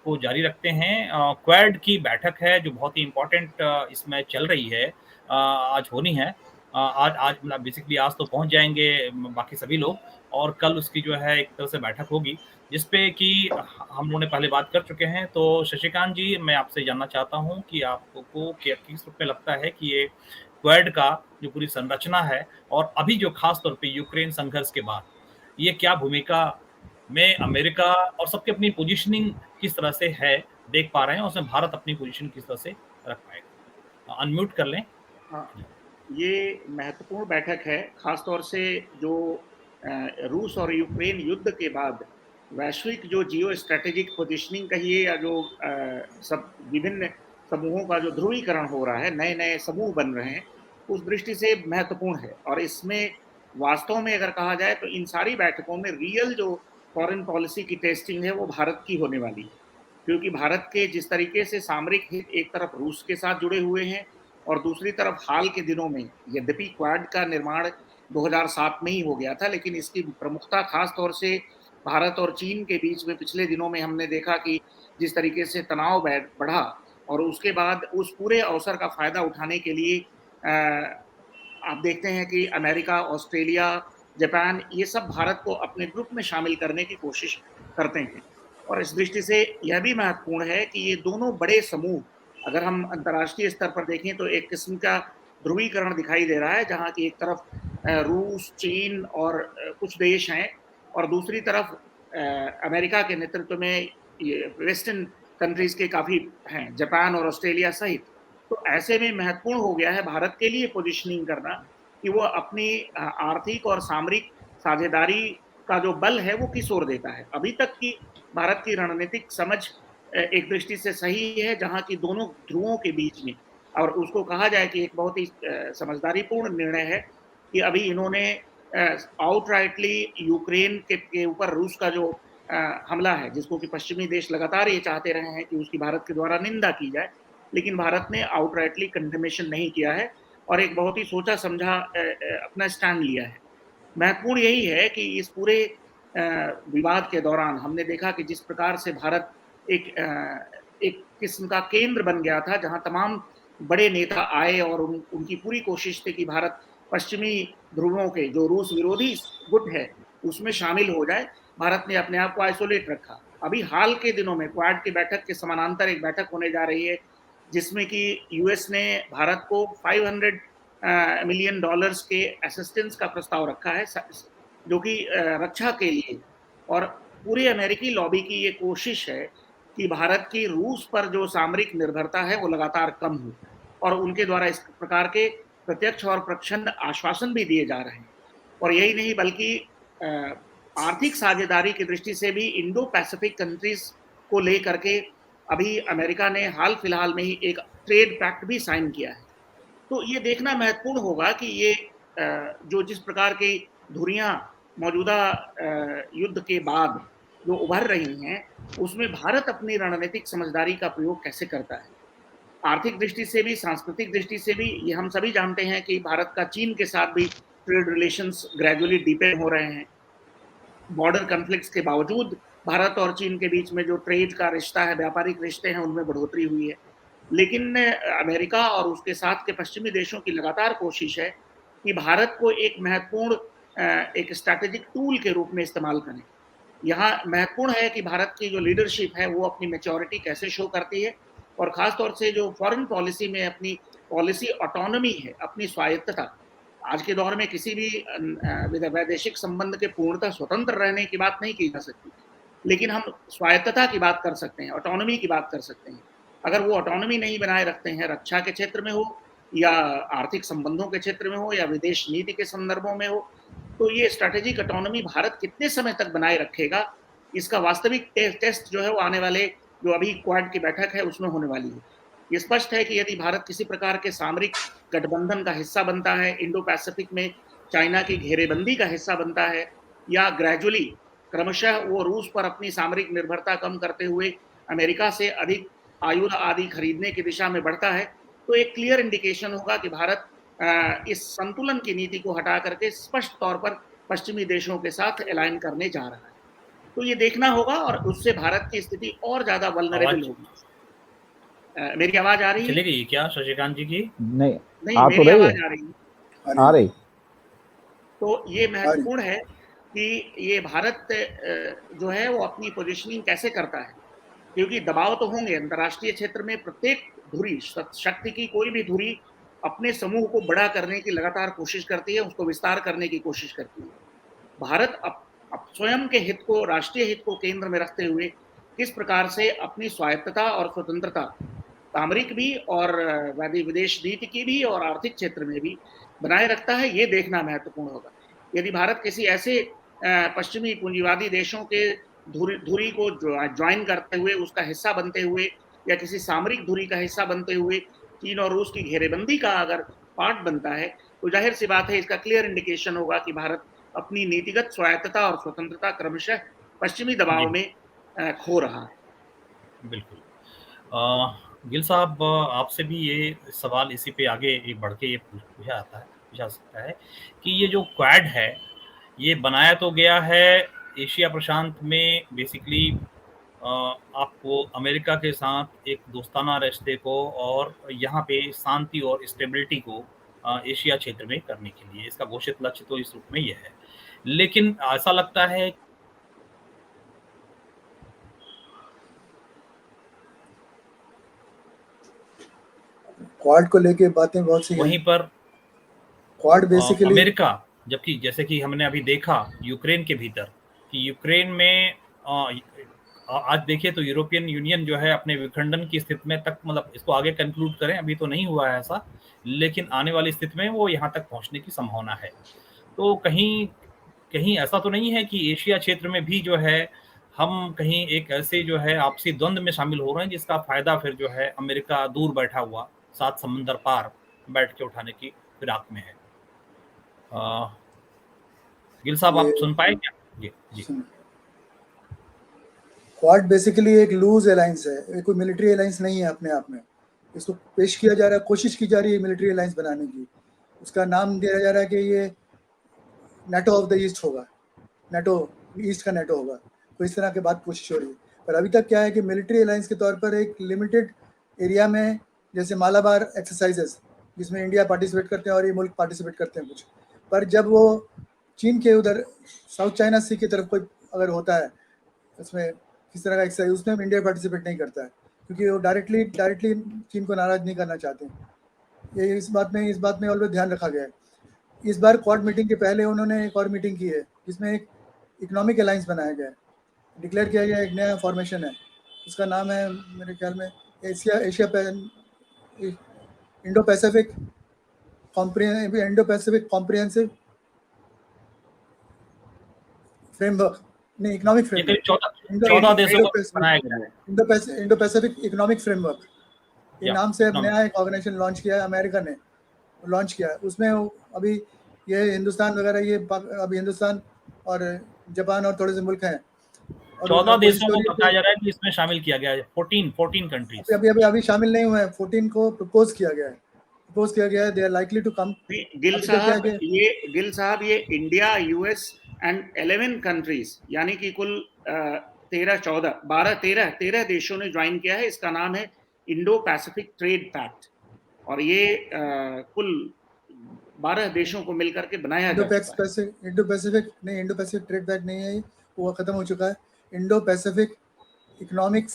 को जारी रखते हैं। क्वाड की बैठक है जो बहुत ही इम्पोर्टेंट इसमें चल रही है, आज होनी है। आज आज मतलब बेसिकली आज तो पहुँच जाएँगे बाकी सभी लोग और कल उसकी जो है एक तरह से बैठक होगी, जिस पे कि हम लोगों ने पहले बात कर चुके हैं। तो शशिकांत जी, मैं आपसे जानना चाहता हूँ कि आपको क्या किस रूप में लगता है कि ये क्वाड का जो पूरी संरचना है और अभी जो खास तौर पे यूक्रेन संघर्ष के बाद, ये क्या भूमिका में अमेरिका और सबकी अपनी पोजीशनिंग किस तरह से है, देख पा रहे हैं और उसमें भारत अपनी पोजीशन किस तरह से रख पाएगा? अनम्यूट कर लें। हाँ, ये महत्वपूर्ण बैठक है, खासतौर से जो रूस और यूक्रेन युद्ध के बाद वैश्विक जो जियो स्ट्रेटेजिक पोजिशनिंग कहिए या जो सब विभिन्न समूहों का जो ध्रुवीकरण हो रहा है, नए नए समूह बन रहे हैं, उस दृष्टि से महत्वपूर्ण है। और इसमें वास्तव में अगर कहा जाए तो इन सारी बैठकों में रियल जो फॉरेन पॉलिसी की टेस्टिंग है वो भारत की होने वाली है, क्योंकि भारत के जिस तरीके से सामरिक हित एक तरफ रूस के साथ जुड़े हुए हैं और दूसरी तरफ हाल के दिनों में, यद्यपि क्वाड का निर्माण 2007 में ही हो गया था, लेकिन इसकी प्रमुखता खास तौर से भारत और चीन के बीच में पिछले दिनों में हमने देखा कि जिस तरीके से तनाव बढ़ा और उसके बाद उस पूरे अवसर का फायदा उठाने के लिए आप देखते हैं कि अमेरिका, ऑस्ट्रेलिया, जापान ये सब भारत को अपने ग्रुप में शामिल करने की कोशिश करते हैं। और इस दृष्टि से यह भी महत्वपूर्ण है कि ये दोनों बड़े समूह, अगर हम अंतर्राष्ट्रीय स्तर पर देखें तो एक किस्म का ध्रुवीकरण दिखाई दे रहा है, जहाँ की एक तरफ रूस, चीन और कुछ देश हैं और दूसरी तरफ अमेरिका के नेतृत्व में ये वेस्टर्न कंट्रीज के काफी हैं, जापान और ऑस्ट्रेलिया सहित। तो ऐसे में महत्वपूर्ण हो गया है भारत के लिए पोजीशनिंग करना कि वो अपनी आर्थिक और सामरिक साझेदारी का जो बल है वो किस ओर देता है। अभी तक की भारत की रणनीतिक समझ एक दृष्टि से सही है, जहां की दोनों ध्रुवों के बीच में, और उसको कहा जाए कि एक बहुत ही समझदारीपूर्ण निर्णय है कि अभी इन्होंने आउटराइटली यूक्रेन के ऊपर रूस का जो हमला है, जिसको कि पश्चिमी देश लगातार ये चाहते रहे हैं कि उसकी भारत के द्वारा निंदा की जाए, लेकिन भारत ने आउटराइटली कंडेमेशन नहीं किया है और एक बहुत ही सोचा समझा अपना स्टैंड लिया है। महत्वपूर्ण यही है कि इस पूरे विवाद के दौरान हमने देखा कि जिस प्रकार से भारत एक किस्म का केंद्र बन गया था, जहां तमाम बड़े नेता आए और उनकी पूरी कोशिश थी कि भारत पश्चिमी ध्रुवों के जो रूस विरोधी गुट है उसमें शामिल हो जाए। भारत ने अपने आप को आइसोलेट रखा। अभी हाल के दिनों में क्वाड की बैठक के समानांतर एक बैठक होने जा रही है, जिसमें कि यूएस ने भारत को $500 मिलियन के असिस्टेंस का प्रस्ताव रखा है, जो कि रक्षा के लिए, और पूरी अमेरिकी लॉबी की ये कोशिश है कि भारत की रूस पर जो सामरिक निर्भरता है वो लगातार कम हो, और उनके द्वारा इस प्रकार के प्रत्यक्ष और प्रच्छन्न आश्वासन भी दिए जा रहे हैं। और यही नहीं बल्कि आर्थिक साझेदारी की दृष्टि से भी इंडो पैसिफिक कंट्रीज को लेकर के अभी अमेरिका ने हाल फिलहाल में ही एक ट्रेड पैक्ट भी साइन किया है। तो ये देखना महत्वपूर्ण होगा कि ये जो जिस प्रकार की धुरियां मौजूदा युद्ध के बाद जो उभर रही हैं, उसमें भारत अपनी रणनीतिक समझदारी का प्रयोग कैसे करता है। आर्थिक दृष्टि से भी, सांस्कृतिक दृष्टि से भी, ये हम सभी जानते हैं कि भारत का चीन के साथ भी ट्रेड रिलेशंस ग्रेजुअली डीपेन हो रहे हैं। बॉर्डर कॉन्फ्लिक्ट्स के बावजूद भारत और चीन के बीच में जो ट्रेड का रिश्ता है, व्यापारिक रिश्ते हैं, उनमें बढ़ोतरी हुई है। लेकिन अमेरिका और उसके साथ के पश्चिमी देशों की लगातार कोशिश है कि भारत को एक महत्वपूर्ण एक स्ट्रैटेजिक टूल के रूप में इस्तेमाल करें। यहाँ महत्वपूर्ण है कि भारत की जो लीडरशिप है वो अपनी मैच्योरिटी कैसे शो करती है, और खासतौर से जो फॉरेन पॉलिसी में अपनी पॉलिसी ऑटोनॉमी है, अपनी स्वायत्तता। आज के दौर में किसी भी वैदेशिक संबंध के पूर्णतः स्वतंत्र रहने की बात नहीं की जा सकती, लेकिन हम स्वायत्तता की बात कर सकते हैं, ऑटोनॉमी की बात कर सकते हैं। अगर वो ऑटोनॉमी नहीं बनाए रखते हैं, रक्षा के क्षेत्र में हो या आर्थिक संबंधों के क्षेत्र में हो या विदेश नीति के संदर्भों में हो, तो ये स्ट्रैटेजिक ऑटोनॉमी भारत कितने समय तक बनाए रखेगा, इसका वास्तविक टेस्ट जो है वो आने वाले जो अभी क्वाड की बैठक है उसमें होने वाली है। ये स्पष्ट है कि यदि भारत किसी प्रकार के सामरिक गठबंधन का हिस्सा बनता है, इंडो पैसिफिक में चाइना की घेरेबंदी का हिस्सा बनता है, या ग्रेजुअली क्रमशः वो रूस पर अपनी सामरिक निर्भरता कम करते हुए अमेरिका से अधिक आयुध आदि खरीदने की दिशा में बढ़ता है, तो एक क्लियर इंडिकेशन होगा कि भारत इस संतुलन की नीति को हटा करके स्पष्ट तौर पर पश्चिमी देशों के साथ अलाइन करने जा रहा है। तो ये देखना होगा, और उससे भारत की स्थिति और ज्यादा वल्नरेबल होगी। मेरी आवाज आ रही है? चली गई क्या शशिकांत जी की? नहीं, नहीं, आ तो मेरी रही आवाज है, आ रही है। आ रही। तो ये महत्वपूर्ण है कि ये भारत जो है वो अपनी पोजीशनिंग कैसे करता है, क्योंकि दबाव तो होंगे अंतर्राष्ट्रीय क्षेत्र में। प्रत्येक धुरी, शक्ति की कोई भी धुरी अपने समूह को बड़ा करने की लगातार कोशिश करती है, उसको विस्तार करने की कोशिश करती है। भारत अब स्वयं के हित को, राष्ट्रीय हित को केंद्र में रखते हुए किस प्रकार से अपनी स्वायत्तता और स्वतंत्रता, सामरिक भी और विदेश नीति की भी और आर्थिक क्षेत्र में भी बनाए रखता है, ये देखना महत्वपूर्ण होगा। यदि भारत किसी ऐसे पश्चिमी पूंजीवादी देशों के धुरी को ज्वाइन करते हुए, उसका हिस्सा बनते हुए, या किसी सामरिक धुरी का हिस्सा बनते हुए चीन और रूस की घेरेबंदी का अगर पार्ट बनता है, तो जाहिर सी बात है इसका क्लियर इंडिकेशन होगा कि भारत अपनी नीतिगत स्वायत्तता और स्वतंत्रता क्रमशः पश्चिमी दबाव में खो रहा है। बिल्कुल। गिल साहब, आपसे भी ये सवाल इसी पे आगे एक बढ़ के ये पूछा सकता है कि ये जो क्वाड है, ये बनाया तो गया है एशिया प्रशांत में बेसिकली आपको अमेरिका के साथ एक दोस्ताना रिश्ते को और यहाँ पे शांति और स्टेबिलिटी को एशिया क्षेत्र में करने के लिए इसका घोषित लक्ष्य तो इस रूप में ये है। लेकिन ऐसा लगता है क्वाड को लेके बातें बहुत सी वहीं पर क्वाड बेसिकली अमेरिका, जबकि जैसे कि हमने अभी देखा यूक्रेन के भीतर कि यूक्रेन में आज देखिए तो यूरोपियन यूनियन जो है अपने विखंडन की स्थिति में तक, मतलब इसको आगे कंक्लूड करें, अभी तो नहीं हुआ है ऐसा, लेकिन आने वाली स्थिति में वो यहाँ तक पहुँचने की संभावना है। तो कहीं कहीं ऐसा तो नहीं है कि एशिया क्षेत्र में भी जो है हम कहीं एक ऐसे जो है आपसी द्वंद में शामिल हो रहे हैं जिसका फायदा फिर जो है अमेरिका दूर बैठा हुआ 7 समुंदर पार बैठ के उठाने की फिराक में है। गिल साहब आप सुन पाए क्या? जी। क्वाड बेसिकली एक लूज अलायंस है, ये कोई मिलिट्री अलायंस नहीं है अपने आप में। इसको पेश किया जा रहा है, कोशिश की जा रही है मिलिट्री अलायंस बनाने की। उसका नाम दिया जा रहा है कि ये नेटो ऑफ द ईस्ट होगा, नेटो ईस्ट का नेटो होगा, तो इस तरह के बात कोशिश हो रही है। पर अभी तक क्या है कि मिलिट्री अलायंस के तौर पर एक लिमिटेड एरिया में, जैसे मालाबार एक्सरसाइजेस जिसमें इंडिया पार्टिसिपेट करते हैं और ये मुल्क पार्टिसिपेट करते हैं कुछ, पर जब वो चीन के उधर साउथ चाइना सी की तरफ कोई अगर होता है उसमें किस तरह का एक्सरसाइज, उसमें इंडिया पार्टिसिपेट नहीं करता है, क्योंकि वो डायरेक्टली चीन को नाराज़ नहीं करना चाहते हैं। ये इस बात में ऑलवेज ध्यान रखा गया है। इस बार क्वाड मीटिंग के पहले उन्होंने एक और मीटिंग की है जिसमें एक इकोनॉमिक अलायंस बनाया गया है, डिक्लेयर किया गया, एक नया फॉर्मेशन है, उसका नाम है मेरे ख्याल में इंडो पैसिफिक कॉम्प्रिहेंसिव फ्रेमवर्क, नहीं इकोनॉमिक फ्रेमवर्क, 14 देशों का बनाया गया है। इंडो पैसिफिक इकोनॉमिक फ्रेमवर्क, ये नाम से इकोनॉमिक। नया एक ऑर्गेनाइजेशन लॉन्च किया है, अमेरिका ने लॉन्च किया है। उसमें अभी ये हिंदुस्तान वगैरह, ये अभी हिंदुस्तान और जापान और थोड़े से मुल्क हैं, और 14 कोशिश देशों हो को रही है बताया जा रहा है कि इसमें शामिल किया गया है। 14 कंट्रीज अभी शामिल नहीं हुए हैं, 14 को प्रपोज किया गया है, they are likely to come. Gill साहब ये इंडिया, यूएस एंड 11 कंट्रीज, यानी कि कुल 13 देशों ने ज्वाइन किया है। इसका नाम है इंडो पैसिफिक ट्रेड पैक्ट, और ये कुल 12 देशों को मिलकर के बनाया इंडो पैसिफिक ट्रेड पैक्ट नहीं है, वो खत्म हो चुका है। इंडो पैसिफिक इकोनॉमिक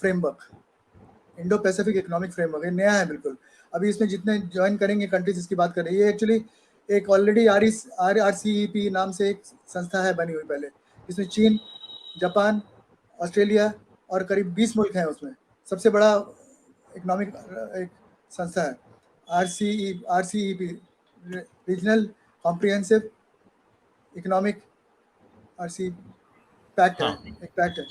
फ्रेमवर्क ये नया है बिल्कुल। अभी इसमें जितने ज्वाइन करेंगे कंट्रीज, इसकी बात कर रही है, ये एक्चुअली एक ऑलरेडी RCEP नाम से एक संस्था है बनी हुई पहले, जिसमें चीन, जापान, ऑस्ट्रेलिया और करीब 20 मुल्क हैं। उसमें सबसे बड़ा इकोनॉमिक एक संस्था है RCEP, regional comprehensive economic pact है, एक पैक्ट है,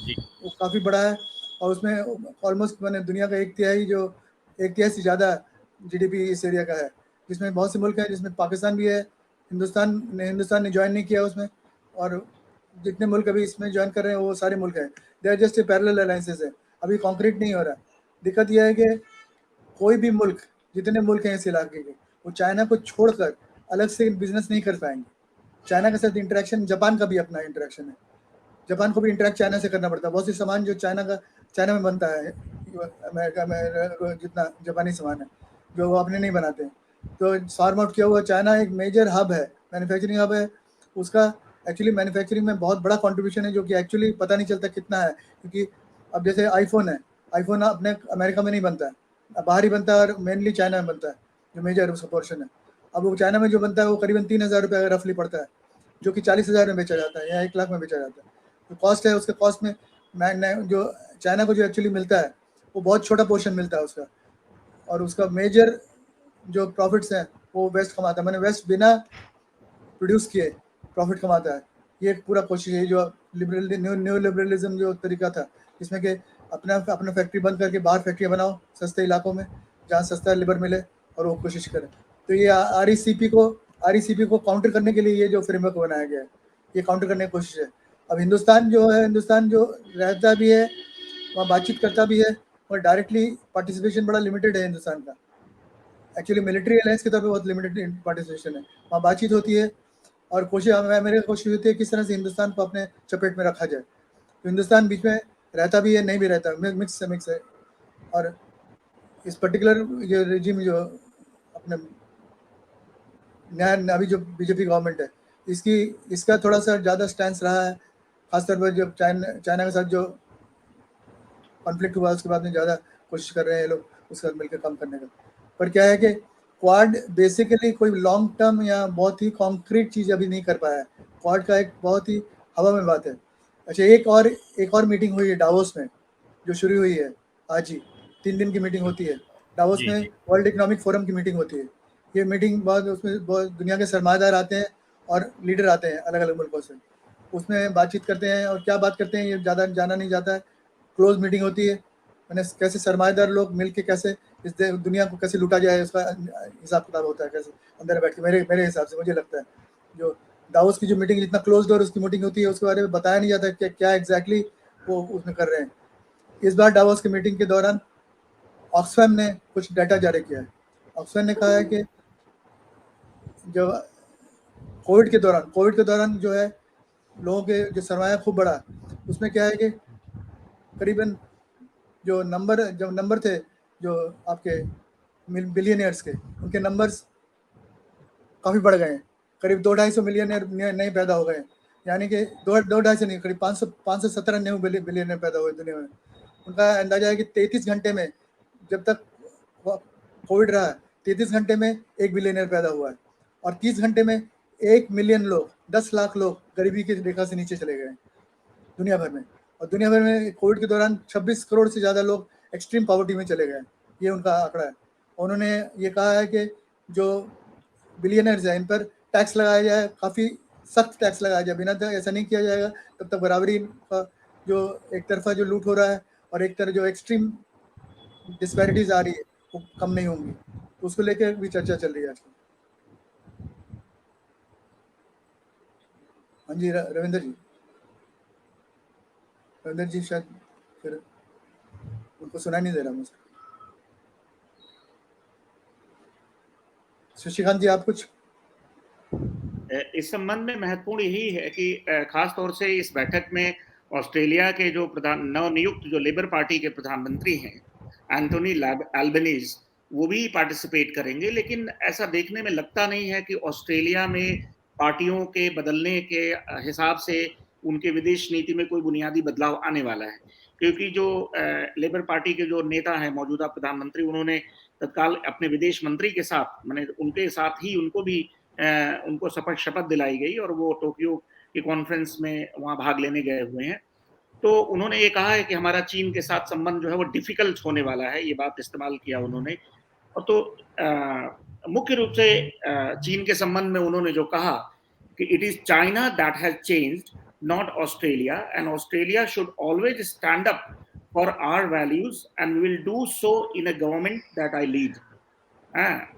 वो काफ़ी बड़ा है, और उसमें ऑलमोस्ट मैंने दुनिया का 1/3 से ज़्यादा GDP इस एरिया का है, जिसमें बहुत से मुल्क हैं, जिसमें पाकिस्तान भी है। हिंदुस्तान ने ज्वाइन नहीं किया उसमें, और जितने मुल्क अभी इसमें ज्वाइन कर रहे हैं वो सारे मुल्क हैं। They are just a parallel alliances है, अभी कॉन्क्रीट नहीं हो रहा। दिक्कत यह है कि कोई भी मुल्क, जितने मुल्क हैं इस इलाके के, वो चाइना को छोड़कर अलग से बिजनेस नहीं कर पाएंगे। चाइना के साथ इंटरेक्शन, जापान का भी अपना इंटरेक्शन है, जापान को भी इंटरेक्ट चाइना से करना पड़ता है। बहुत से सामान जो चाइना में बनता है, अमेरिका में जितना जापानी सामान है जो वो अपने नहीं बनाते हैं, तो फार्म आउट किया हुआ। चाइना एक मेजर हब है, मैन्युफैक्चरिंग हब है, उसका एक्चुअली मैन्युफैक्चरिंग में बहुत बड़ा कंट्रीब्यूशन है, जो कि एक्चुअली पता नहीं चलता कितना है, क्योंकि अब जैसे आईफोन है, आईफोन अपने अमेरिका में नहीं बनता है, बाहर ही बनता है, और मेनली चाइना में बनता है, जो मेजर उसका पोर्शन है। अब वो चाइना में जो बनता है वो करीबन 3,000 रुपये रफली पड़ता है, जो कि 40,000 में बेचा जाता है या 1 लाख में बेचा जाता है। जो कॉस्ट है, उसके कॉस्ट में जो चाइना को जो एक्चुअली मिलता है वो बहुत छोटा पोर्शन मिलता है उसका, और उसका मेजर जो प्रॉफिट्स हैं वो वेस्ट कमाता है। मैंने वेस्ट बिना प्रोड्यूस किए प्रॉफिट कमाता है। ये एक पूरा कोशिश है, जो न्यू लिबरलिज्म जो तरीका था, जिसमें कि अपना फैक्ट्री बंद करके बाहर फैक्ट्रियाँ बनाओ सस्ते इलाकों में जहाँ सस्ता लिबर मिले, और वो कोशिश करें। तो ये RCEP को काउंटर करने के लिए ये जो फ्रेमवर्क बनाया गया है, ये काउंटर करने की कोशिश है। अब हिंदुस्तान जो रहता भी है, वहाँ बातचीत करता भी है, और डायरेक्टली पार्टिसिपेशन बड़ा लिमिटेड है हिंदुस्तान का। एक्चुअली मिलिट्री अलायंस के तौर पे बहुत लिमिटेड पार्टिसिपेशन है, वहाँ बातचीत होती है, और मेरी कोशिश होती है किस तरह से हिंदुस्तान को अपने चपेट में रखा जाए। तो हिंदुस्तान बीच में रहता भी है, नहीं भी रहता, मिक्स है। और इस पर्टिकुलर जो रेजिम जो अपने अभी जो बीजेपी गवर्नमेंट है, इसका थोड़ा सा ज़्यादा स्टैंस रहा है, खासतौर पर जब चाइना के साथ जो कॉन्फ्लिक्ट हुआ उसके बाद में ज़्यादा कोशिश कर रहे हैं लोग उसके साथ मिलकर काम करने का। पर क्या है कि क्वाड बेसिकली कोई लॉन्ग टर्म या बहुत ही कॉन्क्रीट चीज़ अभी नहीं कर पाया है। क्वाड का एक बहुत ही हवा में बात है। अच्छा, एक और मीटिंग हुई है डावोस में, जो शुरू हुई है आज ही, 3 दिन की मीटिंग होती है डावोस जी, में, जी। वर्ल्ड इकोनॉमिक फोरम की मीटिंग होती है। ये मीटिंग बहुत, उसमें बहुत दुनिया के सरमाएदार आते हैं और लीडर आते हैं अलग अलग मुल्कों से, उसमें बातचीत करते हैं। और क्या बात करते हैं ये ज़्यादा जाना नहीं जाता है, क्लोज मीटिंग होती है, मैंने कैसे सरमाएदार लोग मिलके कैसे इस दुनिया को कैसे लूटा जाए उसका हिसाब किताब होता है, कैसे अंदर बैठ के, मेरे हिसाब से मुझे लगता है। जो दावोस की जो मीटिंग जितना क्लोज डोर उसकी मीटिंग होती है उसके बारे में बताया नहीं जाता कि क्या एग्जैक्टली वो उसमें कर रहे हैं। इस बार दावोस की मीटिंग के दौरान ऑक्सफैम ने कुछ डाटा जारी किया है। ऑक्सफैम ने कहा है कि जो कोविड के दौरान जो है लोगों के जो सरमाया खूब बढ़ा, उसमें क्या है कि करीबन जो नंबर थे जो आपके बिलियनियर्स के, उनके नंबर्स काफ़ी बढ़ गए हैं। करीब 2-250 मिलियनियर नए पैदा हो गए, यानी कि 2-250 नहीं, करीब 517 न्यू बिलियनियर पैदा हुए दुनिया में। उनका अंदाजा है कि 33 घंटे में, जब तक कोविड रहा, 33 घंटे में 1 बिलियनियर पैदा हुआ है, और 30 घंटे में 1 मिलियन लोग, 10 लाख लोग गरीबी की रेखा से नीचे चले गए दुनिया भर में। और दुनिया भर में कोविड के दौरान 26 करोड़ से ज़्यादा लोग एक्सट्रीम पॉवर्टी में चले गए, ये उनका आंकड़ा है। उन्होंने ये कहा है कि जो बिलियनर्स है इन पर टैक्स लगाया जाए, काफ़ी सख्त टैक्स लगाया जाए, बिना ऐसा नहीं किया जाएगा तब तक बराबरी का जो एक तरफा जो लूट हो रहा है और एक तरफ जो एक्सट्रीम डिस्पैरिटीज आ रही है वो कम नहीं होंगी। तो उसको लेकर भी चर्चा चल रही है आजकल। हाँ जी, रविंदर जी शायद फिर उनको सुना नहीं दे रहा मुझे। शशिकांत जी, आप कुछ? इस संबंध में महत्वपूर्ण यही है कि खास तौर से इस बैठक में ऑस्ट्रेलिया के जो नवनियुक्त जो लेबर पार्टी के प्रधानमंत्री हैं एंथोनी एल्बनीज, वो भी पार्टिसिपेट करेंगे। लेकिन ऐसा देखने में लगता नहीं है कि ऑस्ट्रेलिया में पार्टियों के बदलने के हिसाब से उनके विदेश नीति में कोई बुनियादी बदलाव आने वाला है, क्योंकि जो लेबर पार्टी के जो नेता हैं, मौजूदा प्रधानमंत्री, उन्होंने तत्काल अपने विदेश मंत्री के साथ, मैंने उनके साथ ही उनको भी उनको शपथ दिलाई गई और वो टोक्यो की कॉन्फ्रेंस में वहाँ भाग लेने गए हुए हैं। तो उन्होंने ये कहा है कि हमारा चीन के साथ संबंध जो है वो डिफिकल्ट होने वाला है, ये बात इस्तेमाल किया उन्होंने। और तो मुख्य रूप से चीन के संबंध में उन्होंने जो कहा कि it is China that has changed, not Australia, and Australia should always stand up for our values and will do so in a government that I lead.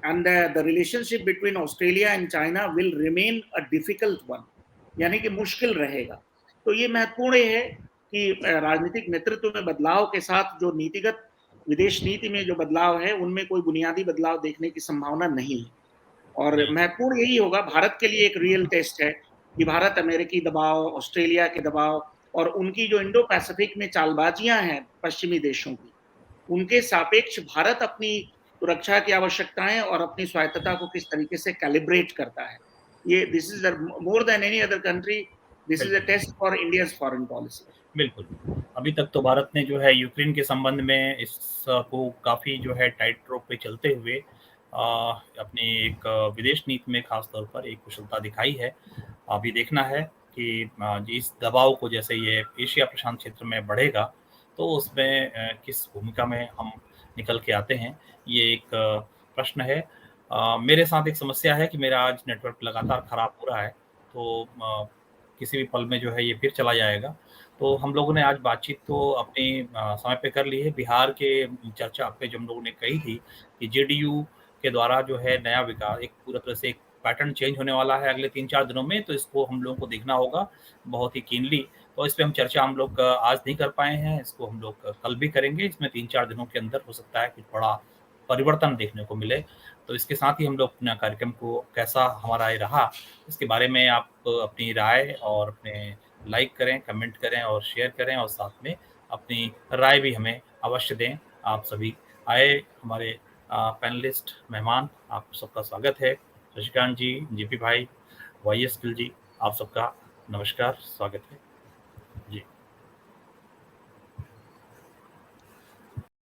And the relationship between Australia and China will remain a difficult one, यानी कि मुश्किल रहेगा। तो ये महत्वपूर्ण है कि राजनीतिक नेतृत्व में बदलाव के साथ जो नीतिगत विदेश नीति में जो बदलाव है उनमें कोई बुनियादी बदलाव देखने की संभावना नहीं है। और जी, महत्वपूर्ण यही होगा, भारत के लिए एक रियल टेस्ट है कि भारत अमेरिकी दबाव, ऑस्ट्रेलिया के दबाव और उनकी जो इंडो पैसिफिक में चालबाजियां हैं पश्चिमी देशों की, उनके सापेक्ष भारत अपनी सुरक्षा की आवश्यकताएं और अपनी स्वायत्तता को किस तरीके से कैलिब्रेट करता है। ये this is more than any other country, this is a बिल्कुल, test for India's foreign policy. बिल्कुल। अभी तक तो भारत ने जो है यूक्रेन के संबंध में इसको काफ़ी जो है टाइट रोप पे चलते हुए अपनी एक विदेश नीति में ख़ास तौर पर एक कुशलता दिखाई है। अभी देखना है कि इस दबाव को जैसे ये एशिया प्रशांत क्षेत्र में बढ़ेगा, तो उसमें किस भूमिका में हम निकल के आते हैं, ये एक प्रश्न है। मेरे साथ एक समस्या है कि मेरा आज नेटवर्क लगातार खराब हो रहा है, तो किसी भी पल में जो है ये फिर चला जाएगा। तो हम लोगों ने आज बातचीत तो अपनी समय पे कर ली है। बिहार के चर्चा पे जो हम लोगों ने कही थी कि जेडीयू के द्वारा जो है नया विकास एक पूरा तरह से एक पैटर्न चेंज होने वाला है अगले 3-4 दिनों में, तो इसको हम लोगों को देखना होगा बहुत ही कीनली। तो इस पे हम चर्चा हम लोग आज नहीं कर पाए हैं, इसको हम लोग कल भी करेंगे। इसमें 3-4 दिनों के अंदर हो सकता है कुछ बड़ा परिवर्तन देखने को मिले। तो इसके साथ ही हम लोग अपना कार्यक्रम को कैसा हमारा ये रहा, इसके बारे में आप अपनी राय और अपने लाइक करें, कमेंट करें और शेयर करें और साथ में अपनी राय भी हमें अवश्य दें। आप सभी आए हमारे पैनलिस्ट मेहमान, आप सबका स्वागत है। शशिकांत जी, जेपी भाई, वाईएस गिल जी, आप सबका नमस्कार, स्वागत है। जी।